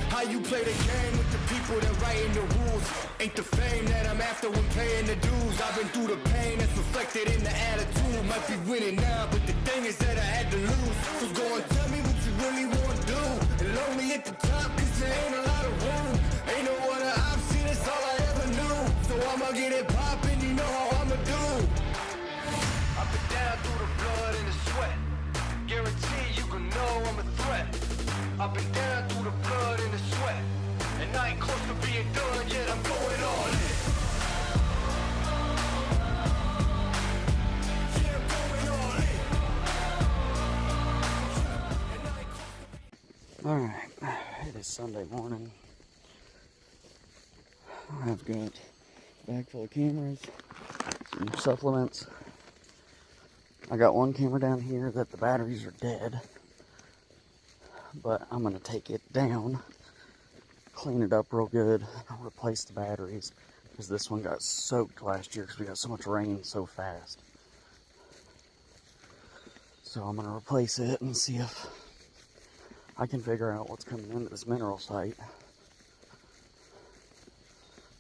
How you play the game with the people that writing the rules? Ain't the fame that I'm after when paying the dues. I've been through the pain that's reflected in the attitude. Might be winning now, but the thing is that I had to lose. So go and tell me what you really want to do. And lonely at the top, cause there ain't a lot of room. Ain't no other option, that's all I ever knew. So I'ma get it poppin', you know how I'ma do. I've been down through the blood and the sweat. Guarantee you can know I'm a threat. I've been down through the blood and the sweat, and I ain't close to being done yet, I'm going all in. Yeah, I'm going all in. Alright, it is Sunday morning. I've got a bag full of cameras, some supplements. I got one camera down here that the batteries are dead, but I'm going to take it down, clean it up real good, replace the batteries, because this one got soaked last year because we got so much rain so fast. So I'm going to replace it and see if I can figure out what's coming into this mineral site.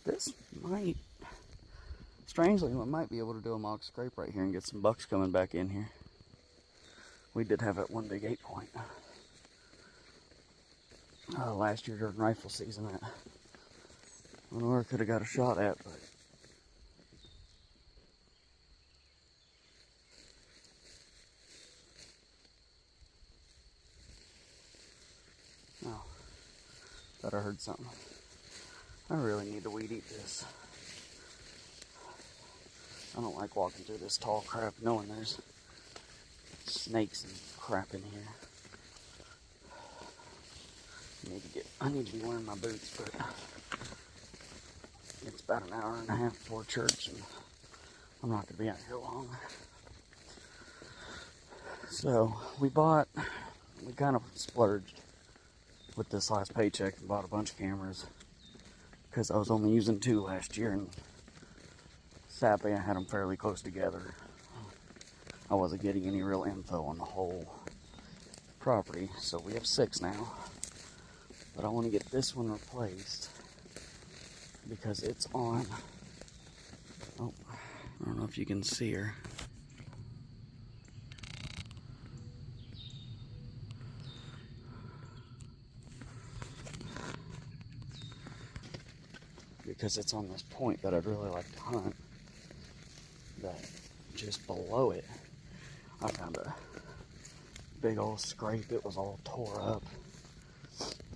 This might, strangely, we might be able to do a mock scrape right here and get some bucks coming back in here. We did have it one big 8-point. Last year during rifle season, I don't know where I could have got a shot at, but oh, thought I heard something. I really need to weed eat this. I don't like walking through this tall crap knowing there's snakes and crap in here. I need to be wearing my boots, but it's about an hour and a half before church, and I'm not going to be out here long. So, we kind of splurged with this last paycheck and bought a bunch of cameras, because I was only using 2 last year, and sadly I had them fairly close together. I wasn't getting any real info on the whole property, so we have 6 now. But I want to get this one replaced because it's on, oh, I don't know if you can see her. Because it's on this point that I'd really like to hunt, that just below it, I found a big old scrape. It was all tore up.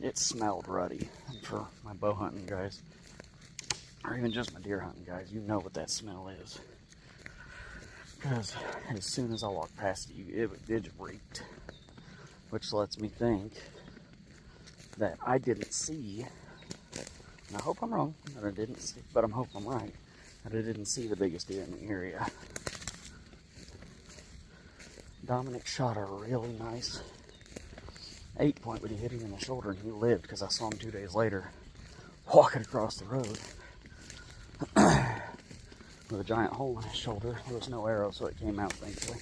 It smelled ruddy. And for my bow hunting guys, or even just my deer hunting guys, you know what that smell is. Because as soon as I walked past it, it reeked. Which lets me think that I didn't see, and I hope I'm wrong, that I didn't see, but I'm hoping I'm right, that I didn't see the biggest deer in the area. Dominic shot a really nice 8-point, but he hit him in the shoulder and he lived, because I saw him 2 days later walking across the road with a giant hole in his shoulder. There was no arrow, so it came out, thankfully.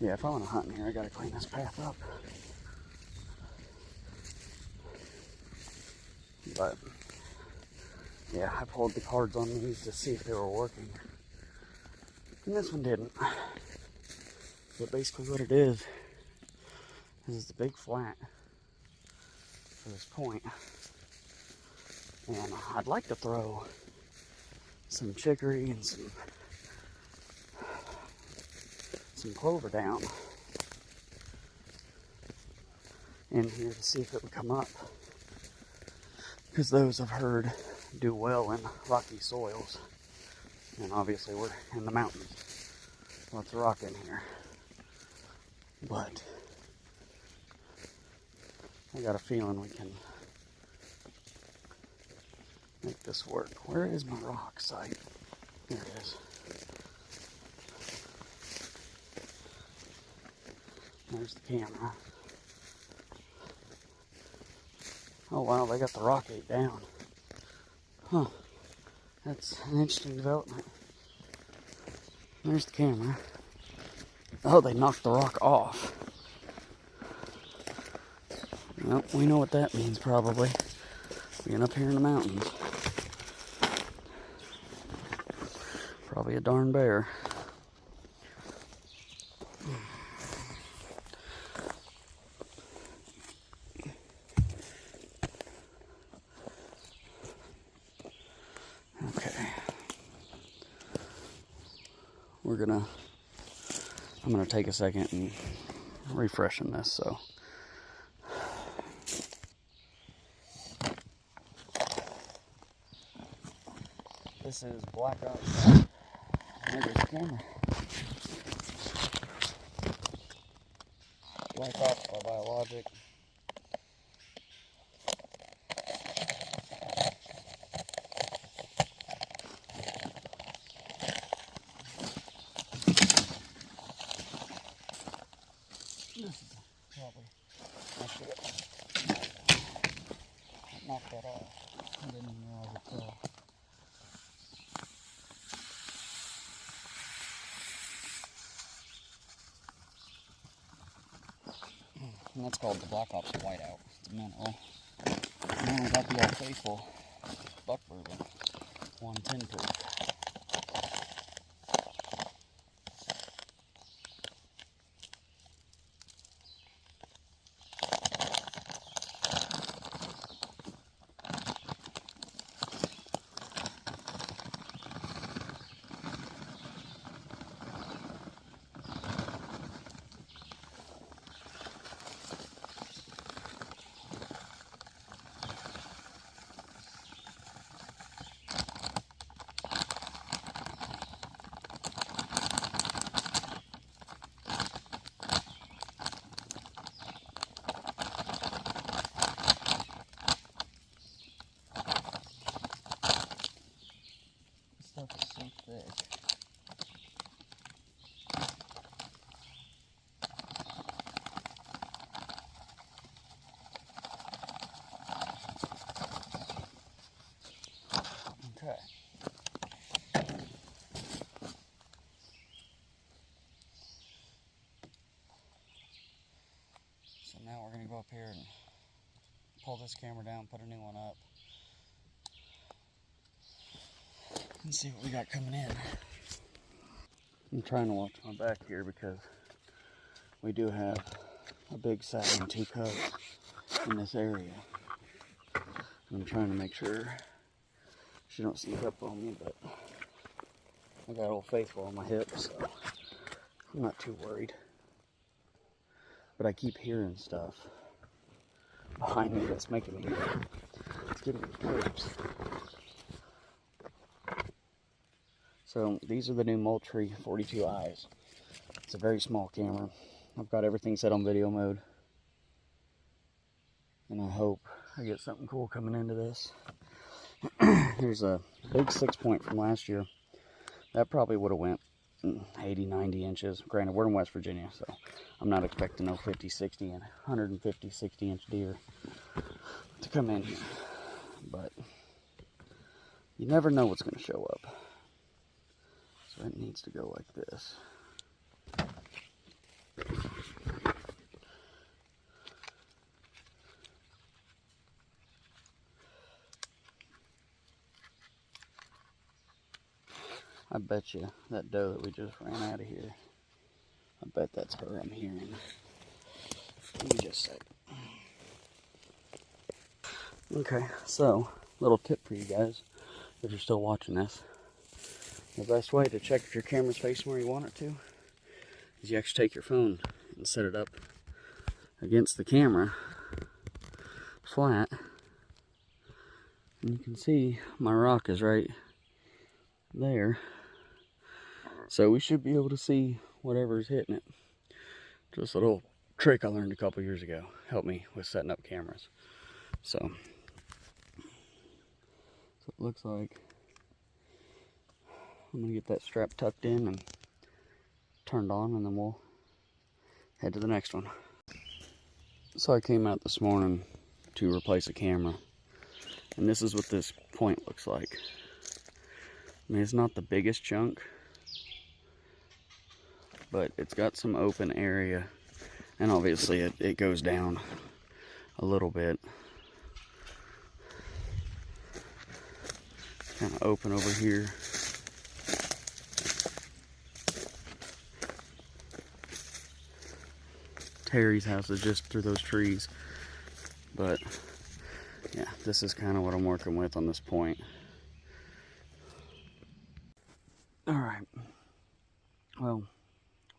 Yeah, if I want to hunt in here, I gotta clean this path up. But yeah, I pulled the cards on these to see if they were working, and this one didn't. But basically what it is it's a big flat for this point, and I'd like to throw some chicory and some clover down in here to see if it would come up, because those I've heard do well in rocky soils, and obviously we're in the mountains, lots of rock in here, but I got a feeling we can make this work. Where is my rock site? There it is. There's the camera. Oh wow, they got the rock ate down. Huh. That's an interesting development. There's the camera. Oh, they knocked the rock off. Well, we know what that means probably. Being up here in the mountains. Probably a darn bear. Okay. I'm gonna take a second and refreshen this, so. This is Black Ops. There's the camera. Black Ops by Biologic. This is probably, I should knock that off. I didn't even realize it fell. And that's called the Black Ops Whiteout. It's a mineral. And then we got the Old Faithful Buck Bourbon, 110 proof. Stuff is so thick. Okay. So now we're going to go up here and pull this camera down, put a new one up, and see what we got coming in. I'm trying to watch my back here because we do have a big sagging 2 cub in this area. I'm trying to make sure she don't sneak up on me, but I got Old Faithful on my hip, so I'm not too worried. But I keep hearing stuff behind me that's making me, it's giving me creeps. So these are the new Moultrie 42 eyes. It's a very small camera. I've got everything set on video mode. And I hope I get something cool coming into this. Here's a big 6-point from last year. That probably would have went 80, 90 inches. Granted, we're in West Virginia, so I'm not expecting no 50, 60, and 150, 60 inch deer to come in here. But you never know what's going to show up. So it needs to go like this. I bet you that doe that we just ran out of here, I bet that's her I'm hearing. Let me just say. Okay, so, little tip for you guys, if you're still watching this. The best way to check if your camera's facing where you want it to is you actually take your phone and set it up against the camera, flat, and you can see my rock is right there. So we should be able to see whatever's hitting it. Just a little trick I learned a couple years ago. Helped me with setting up cameras. So it looks like I'm gonna get that strap tucked in and turned on, and then we'll head to the next one. So I came out this morning to replace a camera, and this is what this point looks like. I mean, it's not the biggest chunk, but it's got some open area, and obviously it goes down a little bit. Kind of open over here. Terry's house is just through those trees, but yeah, this is kind of what I'm working with on this point. All right, well,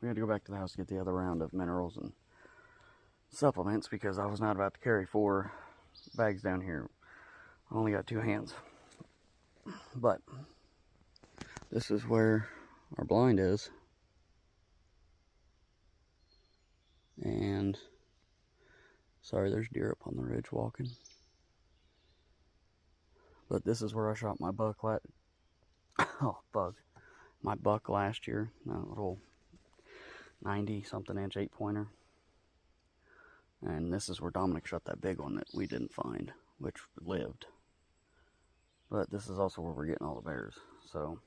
we had to go back to the house to get the other round of minerals and supplements because I was not about to carry 4 bags down here. I only got 2 hands. But this is where our blind is. And sorry, there's deer up on the ridge walking. But this is where I shot my buck my buck last year, that little 90 something inch 8-pointer. And this is where Dominic shot that big one that we didn't find, which lived. But this is also where we're getting all the bears. So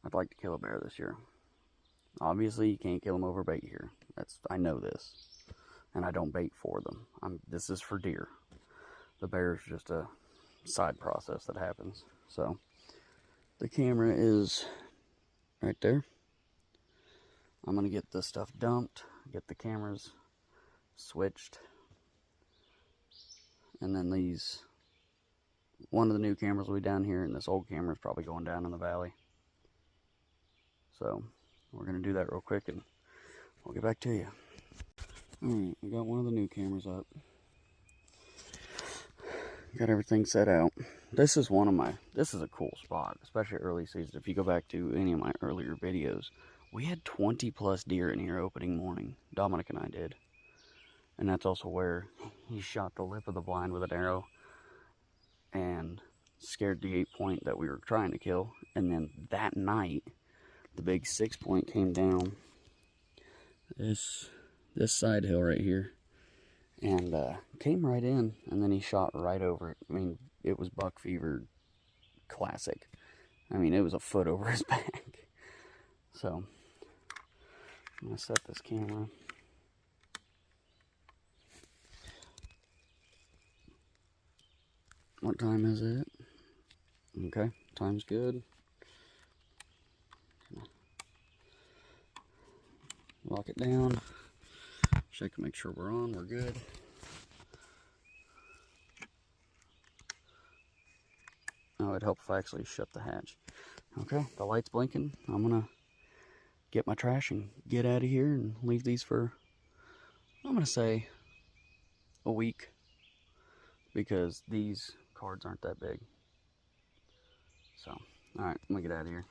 I'd like to kill a bear this year. Obviously, you can't kill them over bait here. I know this, and I don't bait for them. This is for deer. The bear is just a side process that happens. So the camera is right there. I'm gonna get this stuff dumped, get the cameras switched, and then one of the new cameras will be down here, and this old camera is probably going down in the valley. So we're going to do that real quick, and we'll get back to you. Alright, we got one of the new cameras up. Got everything set out. This is a cool spot, especially early season. If you go back to any of my earlier videos, we had 20 plus deer in here opening morning. Dominic and I did. And that's also where he shot the lip of the blind with an arrow and scared the 8-point that we were trying to kill. And then that night, the big 6-point came down this side hill right here and came right in, and then he shot right over it. I mean, it was buck fever classic. I mean, it was a foot over his back. So I'm gonna set this camera. What time is it? Okay, time's good. Lock it down. Check to make sure we're on. We're good. Oh, it'd help if I actually shut the hatch. Okay, the light's blinking. I'm gonna get my trash and get out of here and leave these for, I'm gonna say, a week, because these cards aren't that big. So, alright, I'm gonna get out of here.